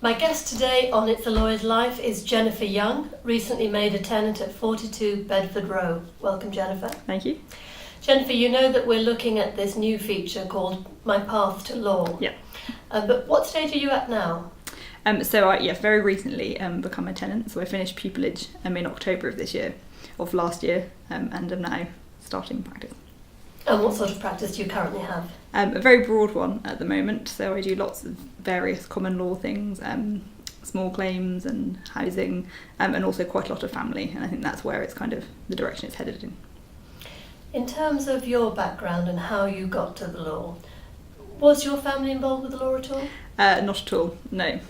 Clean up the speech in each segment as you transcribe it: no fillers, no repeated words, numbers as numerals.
My guest today on It's a Lawyer's Life is Jennifer Young, recently made a tenant at 42 Bedford Row. Welcome, Jennifer. Thank you. Jennifer, you know that we're looking at this new feature called My Path to Law. Yeah. But what stage are you at now? So I very recently become a tenant. So I finished pupillage in October of last year, and am now starting practice. And what sort of practice do you currently have? A very broad one at the moment. So I do lots of various common law things, small claims and housing, and also quite a lot of family. And I think that's where it's kind of the direction it's headed in. In terms of your background and how you got to the law, was your family involved with the law at all? Not at all, no.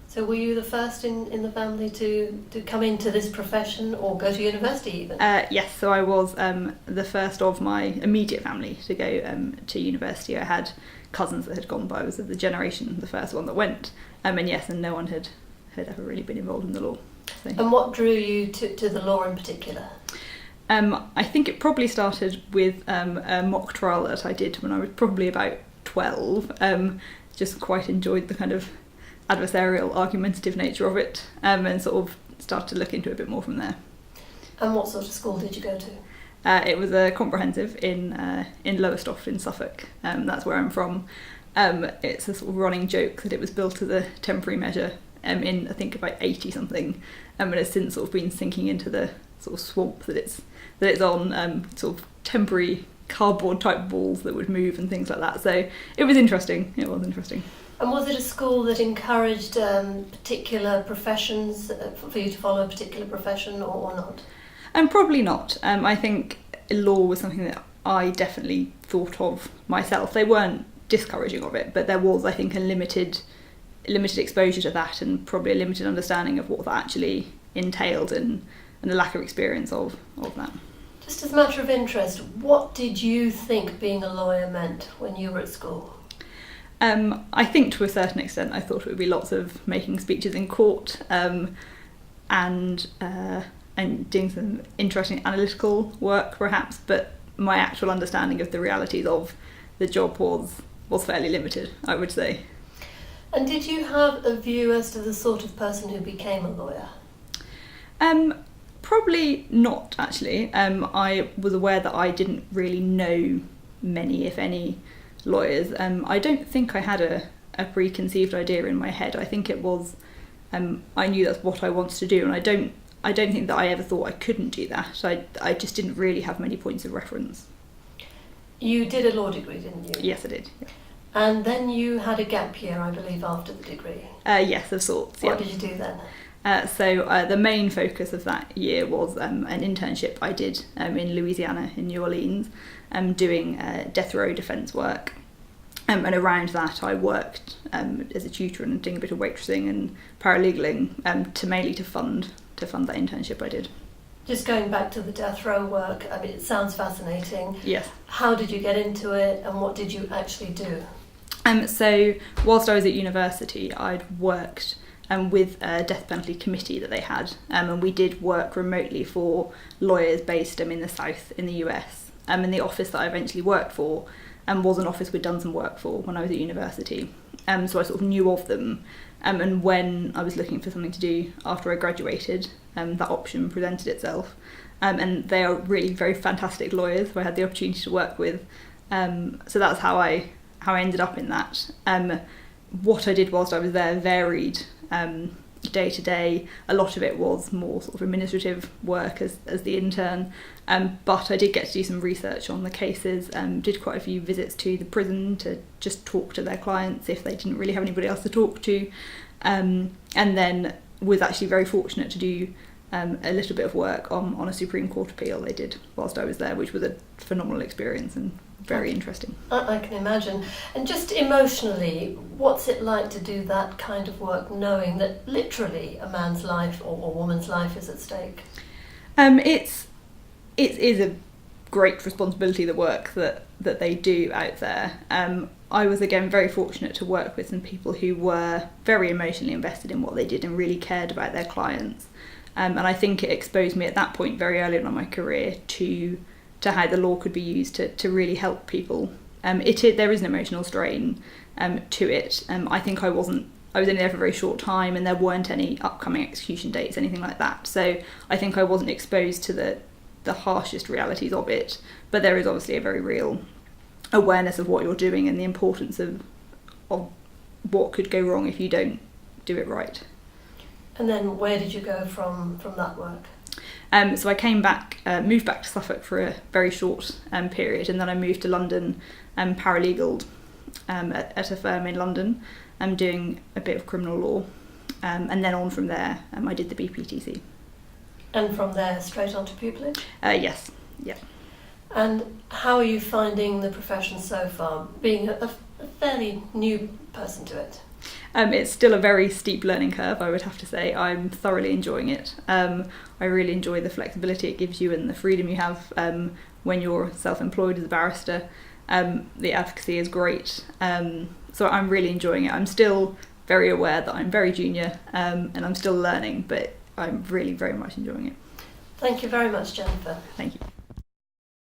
So were you the first in the family to come into this profession or go to university even? Yes, so I was the first of my immediate family to go to university. I had cousins that had gone, but I was of the generation, the first one that went. And no one had ever really been involved in the law. So. And what drew you to the law in particular? I think it probably started with a mock trial that I did when I was probably about 12. Just quite enjoyed the kind of adversarial, argumentative nature of it, and sort of started to look into it a bit more from there. And what sort of school did you go to? It was a comprehensive in Lowestoft in Suffolk. That's where I'm from. It's a sort of running joke that it was built as a temporary measure in I think about 80 something, and it's since sort of been sinking into the sort of swamp that it's on, sort of temporary cardboard type walls that would move and things like that. So it was interesting. And was it a school that encouraged particular professions, for you to follow a particular profession or not? Probably not. I think law was something that I definitely thought of myself. They weren't discouraging of it, but there was, I think, a limited exposure to that and probably a limited understanding of what that actually entailed and a lack of experience of that. Just as a matter of interest, what did you think being a lawyer meant when you were at school? I think to a certain extent I thought it would be lots of making speeches in court and doing some interesting analytical work perhaps, but my actual understanding of the realities of the job was fairly limited, I would say. And did you have a view as to the sort of person who became a lawyer? Probably not, actually. I was aware that I didn't really know many, if any, lawyers. I don't think I had a preconceived idea in my head. I think it was, I knew that's what I wanted to do, and I don't think that I ever thought I couldn't do that. I just didn't really have many points of reference. You did a law degree, didn't you? Yes, I did. Yeah. And then you had a gap year, I believe, after the degree. Yes, of sorts. What did you do then? So the main focus of that year was an internship I did in Louisiana, in New Orleans, doing death row defence work. And around that I worked as a tutor and doing a bit of waitressing and paralegaling to fund that internship I did. Just going back to the death row work, I mean, it sounds fascinating. Yes. How did you get into it and what did you actually do? So whilst I was at university, I'd worked with a death penalty committee that they had, and we did work remotely for lawyers based in the south in the US. And the office that I eventually worked for was an office we'd done some work for when I was at university. So I sort of knew of them. And when I was looking for something to do after I graduated, that option presented itself. And they are really very fantastic lawyers who I had the opportunity to work with. So that's how I ended up in that. What I did whilst I was there varied day to day. A lot of it was more sort of administrative work as the intern, but I did get to do some research on the cases, did quite a few visits to the prison to just talk to their clients if they didn't really have anybody else to talk to, and then was actually very fortunate to do a little bit of work on a Supreme Court appeal they did whilst I was there, which was a phenomenal experience and very interesting. I can imagine. And just emotionally, what's it like to do that kind of work knowing that literally a man's life or woman's life is at stake? It is a great responsibility, the work that they do out there. I was again very fortunate to work with some people who were very emotionally invested in what they did and really cared about their clients. And I think it exposed me at that point very early on in my career to how the law could be used to really help people. There is an emotional strain to it. I think I wasn't I was only there for a very short time, and there weren't any upcoming execution dates, anything like that. So I think I wasn't exposed to the harshest realities of it, but there is obviously a very real awareness of what you're doing and the importance of what could go wrong if you don't do it right. And then where did you go from that work? So I came back, moved back to Suffolk for a very short period, and then I moved to London, paralegalled at a firm in London, doing a bit of criminal law, and then on from there I did the BPTC. And from there straight on to pupillage? Yes, yeah. And how are you finding the profession so far, being a fairly new person to it? It's still a very steep learning curve, I would have to say. I'm thoroughly enjoying it. I really enjoy the flexibility it gives you and the freedom you have when you're self-employed as a barrister. The advocacy is great, so I'm really enjoying it. I'm still very aware that I'm very junior and I'm still learning, but I'm really very much enjoying it. Thank you very much, Jennifer. Thank you.